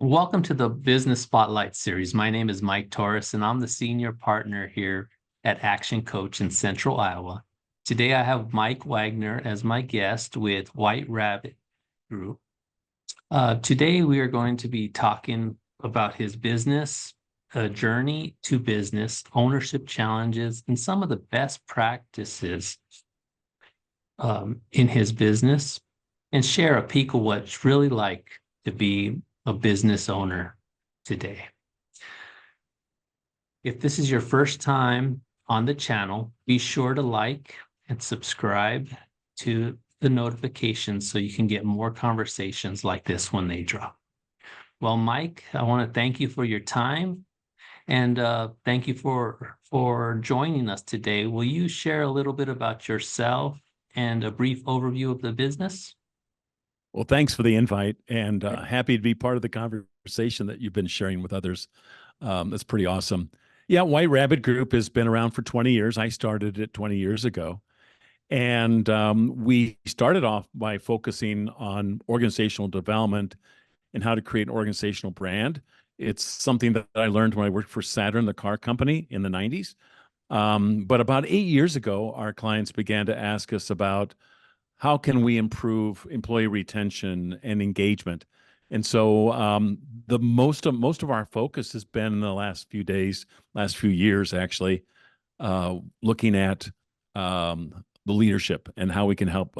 Welcome to the Business Spotlight series. My name is Mike Torrez, and I'm the senior partner here at Action Coach in Central Iowa. Today, I have Mike Wagner as my guest with White Rabbit Group. Today, we are going to be talking about his business journey to business, ownership challenges, and some of the best practices in his business, and share a peek of what it's really like to be a business owner today. If this is your first time on the channel, be sure to like and subscribe to the notifications so you can get more conversations like this when they drop. Well, Mike, I want to thank you for your time and thank you for joining us today. Will you share a little bit about yourself and a brief overview of the business? Well, thanks for the invite, and happy to be part of the conversation that you've been sharing with others. That's pretty awesome. Yeah, White Rabbit Group has been around for 20 years. I started it 20 years ago. And we started off by focusing on organizational development and how to create an organizational brand. It's something that I learned when I worked for Saturn, the car company, in the 90s. But about 8 years ago, our clients began to ask us about how can we improve employee retention and engagement? And so the most of our focus has been in the last few years, actually, looking at the leadership and how we can help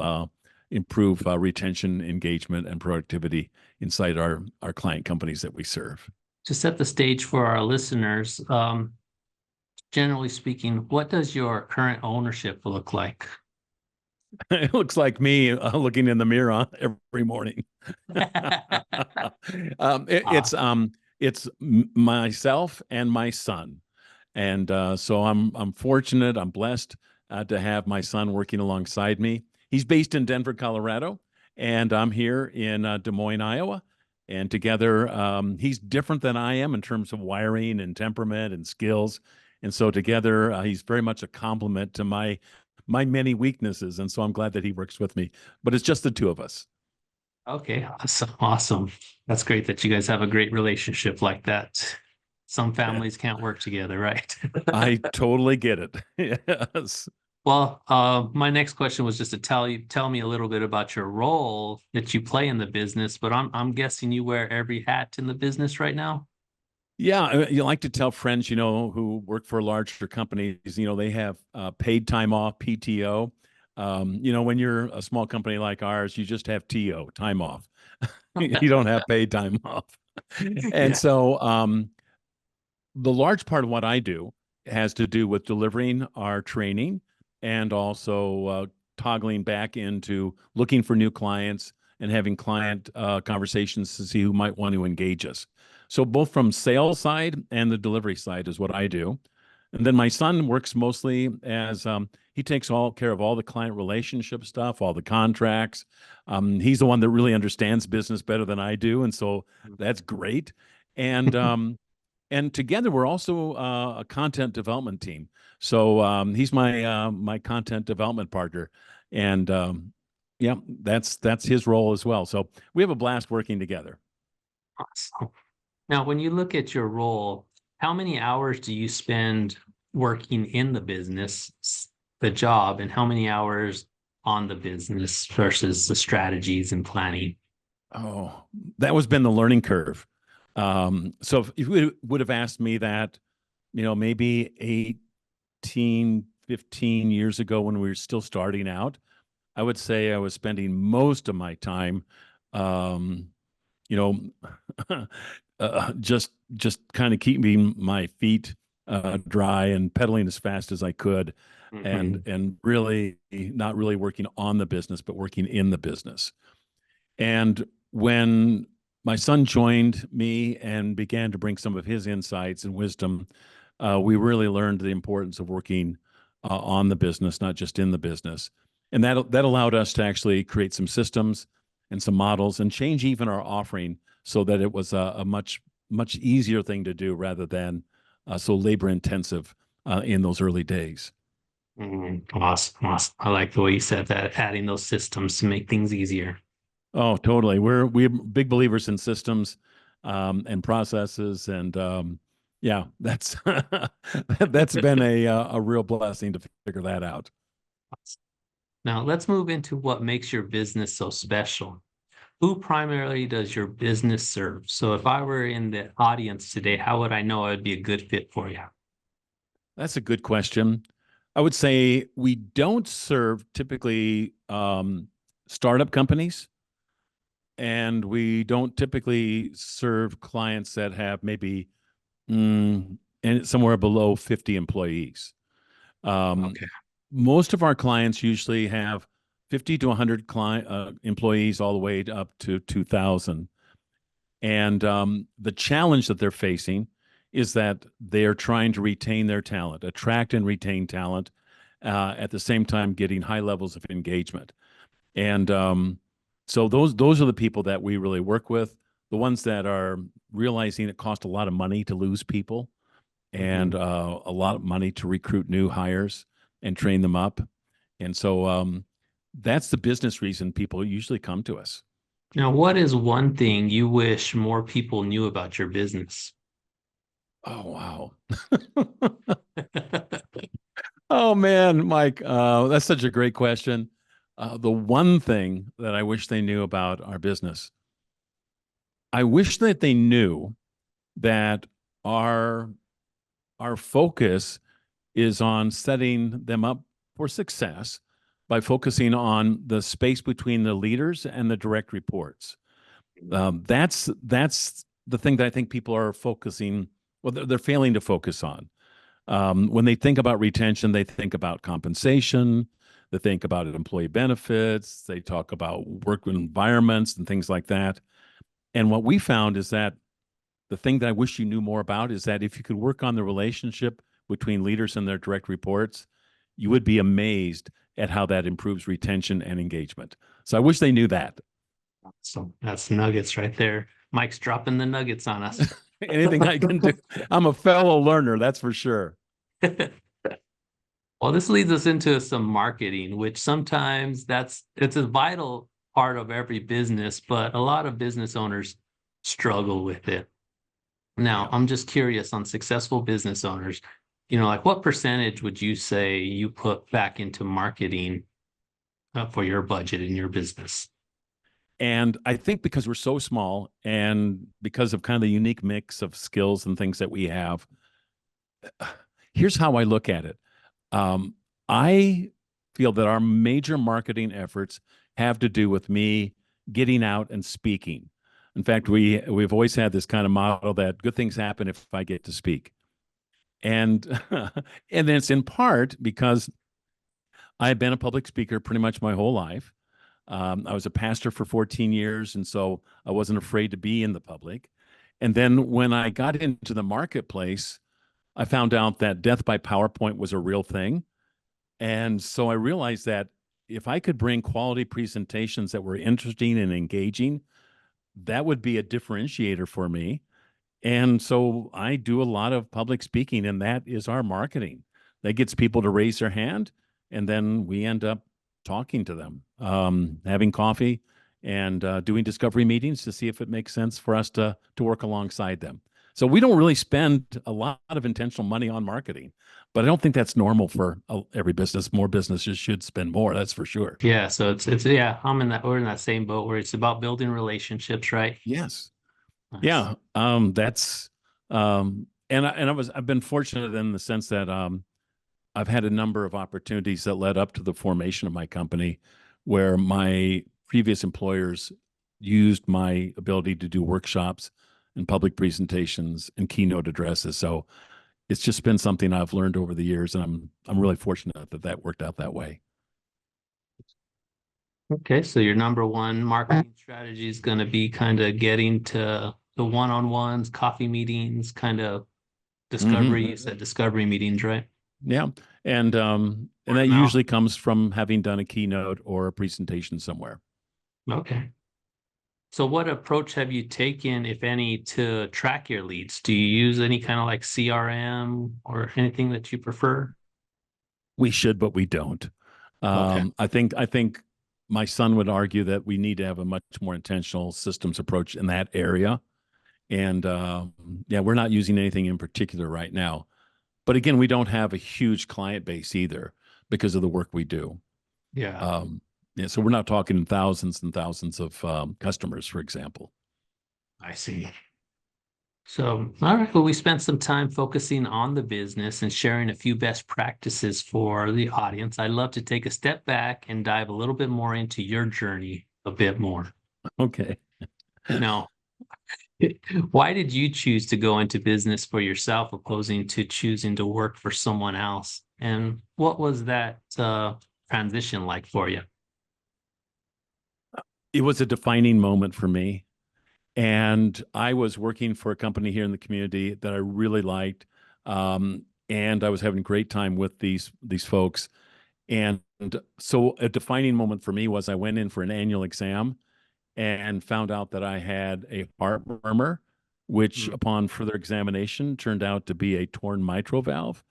improve retention, engagement, and productivity inside our client companies that we serve. To set the stage for our listeners, generally speaking, what does your current ownership look like? It looks like me looking in the mirror every morning. It's myself and my son, and so I'm fortunate. I'm blessed to have my son working alongside me. He's based in Denver, Colorado, and I'm here in Des Moines, Iowa. And together, he's different than I am in terms of wiring and temperament and skills. And so together, he's very much a complement to my many weaknesses. And so I'm glad that he works with me, but it's just the two of us. Okay, awesome. That's great that you guys have a great relationship like that. Some families can't work together, right? I totally get it. Yes. Well, my next question was just to tell me a little bit about your role that you play in the business, but I'm guessing you wear every hat in the business right now. Yeah, you like to tell friends, who work for larger companies, they have paid time off, PTO. When you're a small company like ours, you just have TO, time off. You don't have paid time off. And Yeah. so the large part of what I do has to do with delivering our training and also toggling back into looking for new clients and having client conversations to see who might want to engage us. So both from sales side and the delivery side is what I do. And then my son works mostly as he takes care of all the client relationship stuff, all the contracts. He's the one that really understands business better than I do, and so that's great. And and together we're also a content development team. So he's my content development partner, and yeah, that's his role as well. So we have a blast working together. Awesome. Now, when you look at your role, how many hours do you spend working in the business, the job, and how many hours on the business versus the strategies and planning? Oh, that was been the learning curve. So if you would have asked me that, maybe 18, 15 years ago when we were still starting out, I would say I was spending most of my time, you know, just kind of keeping my feet dry and pedaling as fast as I could, and really not really working on the business, but working in the business. And when my son joined me and began to bring some of his insights and wisdom, we really learned the importance of working on the business, not just in the business. And that allowed us to actually create some systems and some models and change even our offering so that it was a much easier thing to do rather than so labor intensive in those early days. Awesome. I like the way you said that, adding those systems to make things easier. Oh, totally. We're big believers in systems. and processes. And yeah, that's that's been a real blessing to figure that out. Now let's move into what makes your business so special. Who primarily does your business serve? So if I were in the audience today, how would I know I would be a good fit for you? That's a good question. I would say we don't serve typically startup companies, and we don't typically serve clients that have maybe and somewhere below 50 employees. Um, Okay. Most of our clients usually have 50 to 100 employees, all the way up to 2,000. And the challenge that they're facing is that they are trying to retain their talent, attract and retain talent, at the same time getting high levels of engagement. And so those are the people that we really work with, the ones that are realizing it costs a lot of money to lose people, and Mhm. a lot of money to recruit new hires and train them up. And so that's the business reason people usually come to us. Now, what is one thing you wish more people knew about your business? Oh, wow. Oh man, Mike, that's such a great question. The one thing that I wish they knew about our business, I wish that they knew that our our focus is on setting them up for success by focusing on the space between the leaders and the direct reports. That's the thing that I think people are focusing. Well, they're failing to focus on. When they think about retention, they think about compensation, they think about employee benefits, they talk about work environments and things like that. And what we found is that the thing that I wish you knew more about is that if you could work on the relationship between leaders and their direct reports, you would be amazed at how that improves retention and engagement. So I wish they knew that. So that's nuggets right there. Mike's dropping the nuggets on us. Anything I can do. I'm a fellow learner, that's for sure. Well, this leads us into some marketing, which sometimes it's a vital part of every business, but a lot of business owners struggle with it. Now, Yeah. I'm just curious on successful business owners, like what percentage would you say you put back into marketing for your budget in your business? And I think because we're so small and because of kind of the unique mix of skills and things that we have, here's how I look at it. Um, I feel that our major marketing efforts have to do with me getting out and speaking. In fact, we've always had this kind of model that good things happen if I get to speak. And and it's in part because I've been a public speaker pretty much my whole life. I was a pastor for 14 years, and so I wasn't afraid to be in the public. And then when I got into the marketplace, I found out that death by PowerPoint was a real thing. And so I realized that if I could bring quality presentations that were interesting and engaging, that would be a differentiator for me. And so I do a lot of public speaking, and that is our marketing. That gets people to raise their hand, and then we end up talking to them, having coffee, and doing discovery meetings to see if it makes sense for us to work alongside them. So we don't really spend a lot of intentional money on marketing, but I don't think that's normal for every business. More businesses should spend more, that's for sure. Yeah, so it's yeah, we're in that same boat where it's about building relationships, right? Yes. Nice. Yeah. That's I've been fortunate in the sense that I've had a number of opportunities that led up to the formation of my company where my previous employers used my ability to do workshops and public presentations and keynote addresses. So it's just been something I've learned over the years, and I'm really fortunate that that worked out that way. Okay, so your number one marketing strategy is going to be kind of getting to the one-on-ones, coffee meetings, kind of Hmm. discovery. You said discovery meetings, right? Yeah, and Word of that mouth. usually comes from having done a keynote or a presentation somewhere. Okay. So what approach have you taken, if any, to track your leads? Do you use any kind of like CRM or anything that you prefer? We should, but we don't. Okay. I think my son would argue that we need to have a much more intentional systems approach in that area. And yeah, we're not using anything in particular right now. But again, we don't have a huge client base either because of the work we do. Yeah, Um, yeah, so we're not talking thousands and thousands of customers, for example. I see. So, all right. Well, we spent some time focusing on the business and sharing a few best practices for the audience. I'd love to take a step back and dive a little bit more into your journey a bit more. Okay. Now, why did you choose to go into business for yourself, opposing to choosing to work for someone else? And what was that transition like for you? It was a defining moment for me. And I was working for a company here in the community that I really liked. And I was having a great time with these folks. And so a defining moment for me was I went in for an annual exam and found out that I had a heart murmur, which Mm. upon further examination turned out to be a torn mitral valve.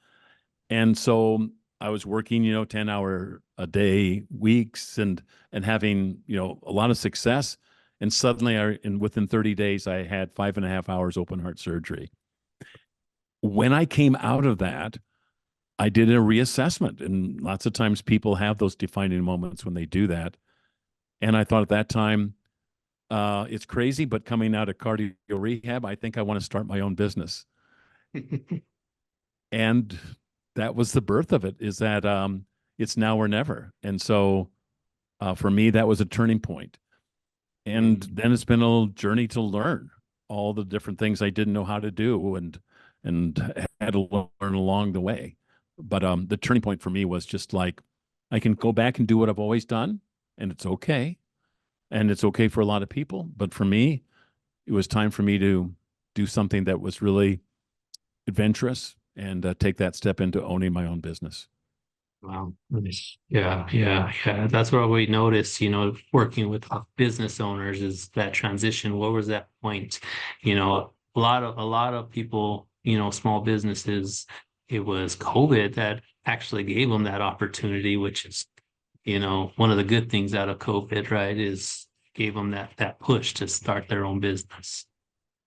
And so I was working, 10-hour a day weeks and having, a lot of success. And suddenly within 30 days, I had 5.5 hours open heart surgery. When I came out of that, I did a reassessment. And lots of times people have those defining moments when they do that. And I thought at that time, it's crazy, but coming out of cardio rehab, I think I want to start my own business. And that was the birth of it, is that it's now or never. And so for me, that was a turning point. And Mm. then it's been a journey to learn all the different things I didn't know how to do and had to learn along the way. But the turning point for me was just like, I can go back and do what I've always done, and it's okay. And it's okay for a lot of people. But for me, it was time for me to do something that was really adventurous and take that step into owning my own business. Wow. Nice. Yeah, yeah, yeah. That's what we noticed, working with business owners is that transition. What was that point? A lot of people, small businesses, it was COVID that actually gave them that opportunity, which is, one of the good things out of COVID, right? Is gave them that push to start their own business.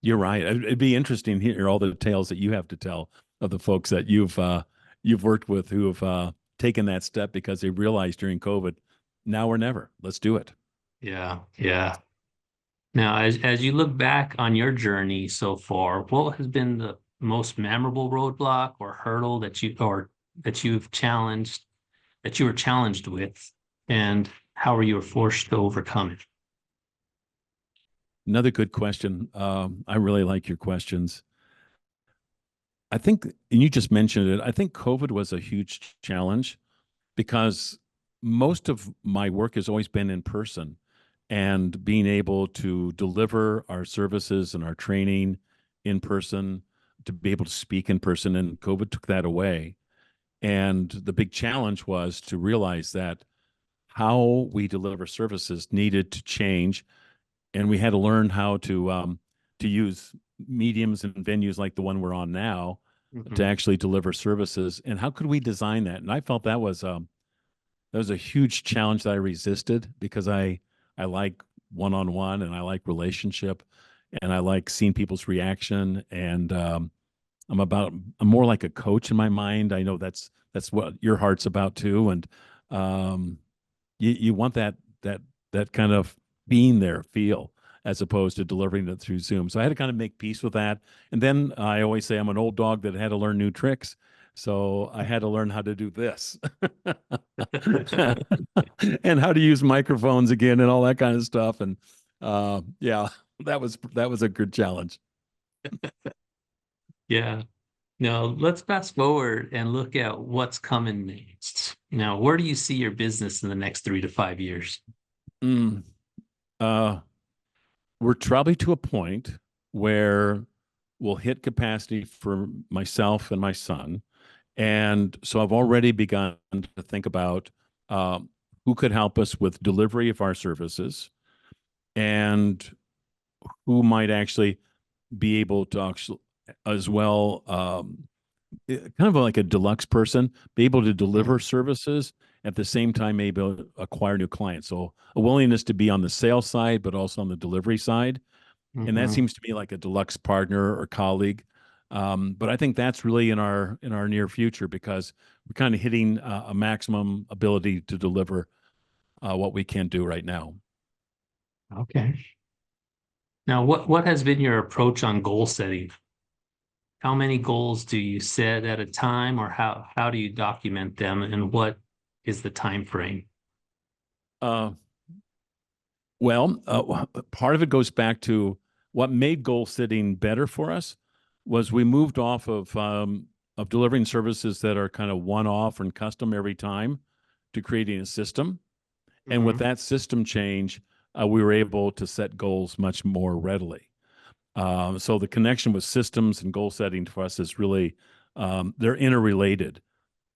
You're right. It'd be interesting to hear all the tales that you have to tell of the folks that you've worked with who have taken that step because they realized during COVID, now or never. Let's do it. Yeah, yeah. Now, as you look back on your journey so far, what has been the most memorable roadblock or hurdle that you've challenged that you were challenged with, and how were you forced to overcome it? Another good question. I really like your questions. I think, and you just mentioned it, I think COVID was a huge challenge because most of my work has always been in person and being able to deliver our services and our training in person, to be able to speak in person. And COVID took that away. And the big challenge was to realize that how we deliver services needed to change. And we had to learn how to use mediums and venues like the one we're on now to Mhm. actually deliver services. And how could we design that? And I felt that was a huge challenge that I resisted because I like one-on-one and I like relationship and I like seeing people's reaction and I'm more like a coach in my mind. I know that's what your heart's about too, and um, you want that kind of being there feel as opposed to delivering it through Zoom. So I had to kind of make peace with that. And then I always say I'm an old dog that had to learn new tricks. So I had to learn how to do this and how to use microphones again and all that kind of stuff. And yeah, that was a good challenge. Yeah. Now, let's fast forward and look at what's coming next. Now, where do you see your business in the next 3 to 5 years? Mm, uh, we're probably to a point where we'll hit capacity for myself and my son. And so I've already begun to think about um, who could help us with delivery of our services and who might actually be able to actually, as well, kind of like a deluxe person, be able to deliver Mhm. services at the same time, maybe acquire new clients. So a willingness to be on the sales side, but also on the delivery side. And that Mhm. seems to me like a deluxe partner or colleague. But I think that's really in our near future because we're kind of hitting a maximum ability to deliver what we can do right now. Okay. Now, what has been your approach on goal setting? How many goals do you set at a time, or how do you document them, and what is the time frame? Uh, Part of it goes back to what made goal setting better for us was we moved off of delivering services that are kind of one off and custom every time to creating a system. And with Mhm. that system change, we were able to set goals much more readily. So the connection with systems and goal setting for us is really they're interrelated.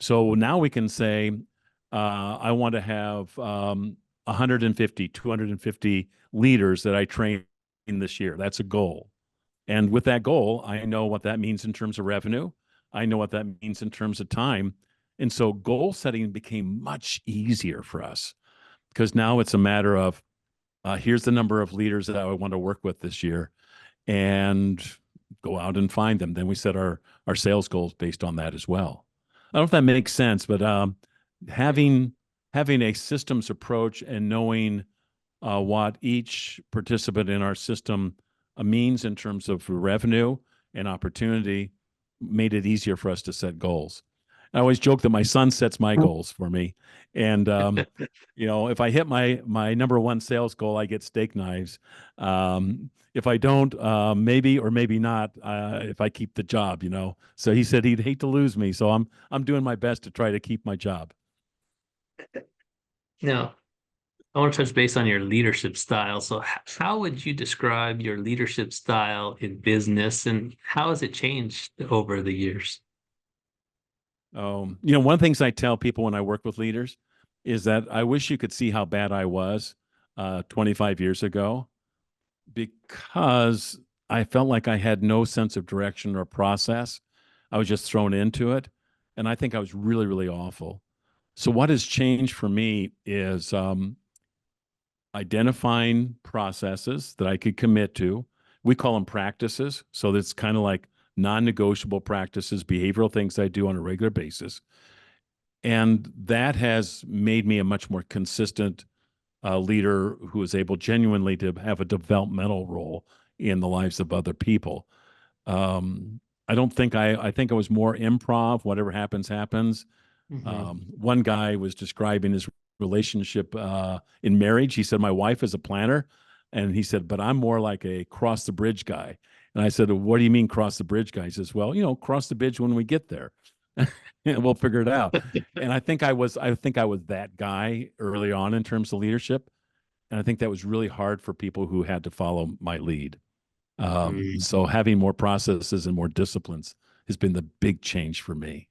So now we can say, I want to have 150, 250 leaders that I train in this year. That's a goal. And with that goal, I know what that means in terms of revenue. I know what that means in terms of time. And so goal setting became much easier for us because now it's a matter of here's the number of leaders that I want to work with this year and go out and find them. Then we set our sales goals based on that as well. I don't know if that makes sense, but having having a systems approach and knowing what each participant in our system means in terms of revenue and opportunity made it easier for us to set goals. I always joke that my son sets my goals for me, and if I hit my number one sales goal, I get steak knives. If I don't, maybe or maybe not. If I keep the job, So he said he'd hate to lose me, so I'm doing my best to try to keep my job. Now, I want to touch base on your leadership style. So, how would you describe your leadership style in business, and how has it changed over the years? One of the things I tell people when I work with leaders is that I wish you could see how bad I was 25 years ago because I felt like I had no sense of direction or process. I was just thrown into it. And I think I was really, really awful. So, what has changed for me is identifying processes that I could commit to. We call them practices. So, that's kind of like non negotiable practices, behavioral things I do on a regular basis. And that has made me a much more consistent leader who is able genuinely to have a developmental role in the lives of other people. I don't think I think I was more improv. Whatever happens, happens. Mhm. One guy was describing his relationship in marriage. He said, "My wife is a planner," and he said, "But I'm more like a cross the bridge guy." And I said, "What do you mean cross the bridge guy?" He says, "Well, cross the bridge when we get there, and we'll figure it out." And I think I was that guy early on in terms of leadership, and I think that was really hard for people who had to follow my lead. So Mhm. having more processes and more disciplines has been the big change for me.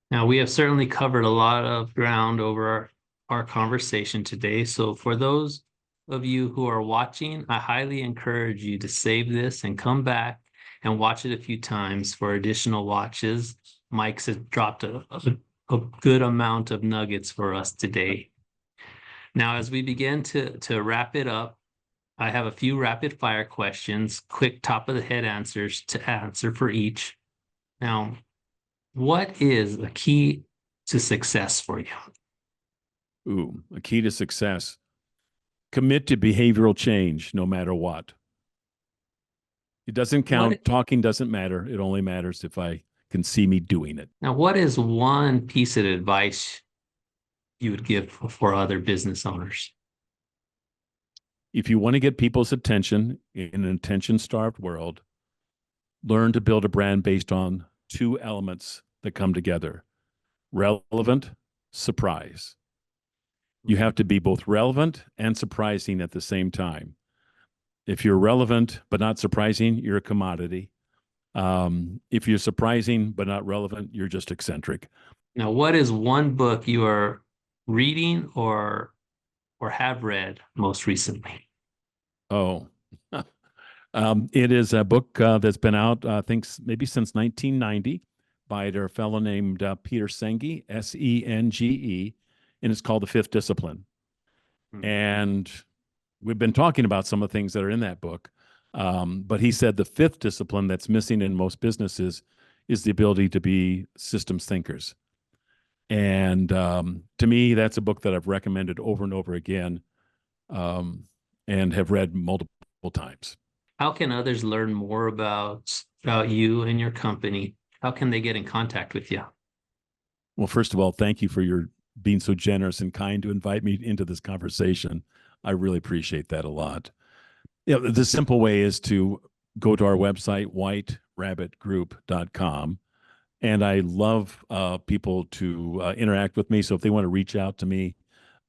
Now, we have certainly covered a lot of ground over our conversation today. So, for those of you who are watching, I highly encourage you to save this and come back and watch it a few times for additional watches. Mike's has dropped a good amount of nuggets for us today. Now, as we begin to wrap it up, I have a few rapid fire questions, quick top of the head answers to answer for each. Now, what is a key to success for you? Ooh, a key to success. Commit to behavioral change no matter what. It doesn't What count. Talking doesn't matter. It only matters if I can see me doing it. Now, what is one piece of advice you would give for other business owners? If you want to get people's attention in an attention starved world, learn to build a brand based on two elements that come together: relevant, surprise. You have to be both relevant and surprising at the same time. If you're relevant but not surprising, you're a commodity. If you're surprising but not relevant, you're just eccentric. Now, what is one book you are reading or have read most recently? Oh, it is a book that's been out, I think, maybe since 1990 by a fellow named Peter Senge, Senge, and it's called The Fifth Discipline. Hmm. And we've been talking about some of the things that are in that book. But he said the fifth discipline that's missing in most businesses is the ability to be systems thinkers. And to me, that's a book that I've recommended over and over again, and have read multiple times. How can others learn more about you and your company? How can they get in contact with you? Well, first of all, thank you for your being so generous and kind to invite me into this conversation. I really appreciate that a lot. The simple way is to go to our website, whiterabbitgroup.com. And I love people to interact with me. So if they want to reach out to me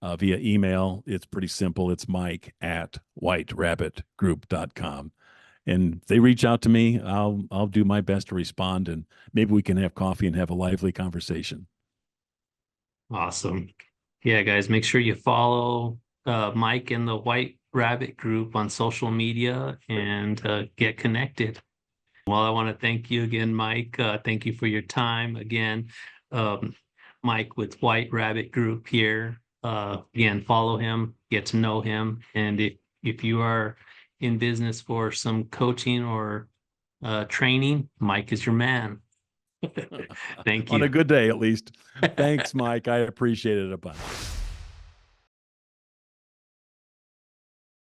via email, it's pretty simple. It's mike@whiterabbitgroup.com. And if they reach out to me, I'll do my best to respond, and maybe we can have coffee and have a lively conversation. Awesome. Yeah, guys, make sure you follow Mike and the White Rabbit Group on social media and get connected. Well, I want to thank you again, Mike. Thank you for your time again. Mike with White Rabbit Group here. Again, follow him, get to know him. And if you are in business for some coaching or training, Mike is your man. Thank you. On a good day, at least. Thanks, Mike. I appreciate it a bunch.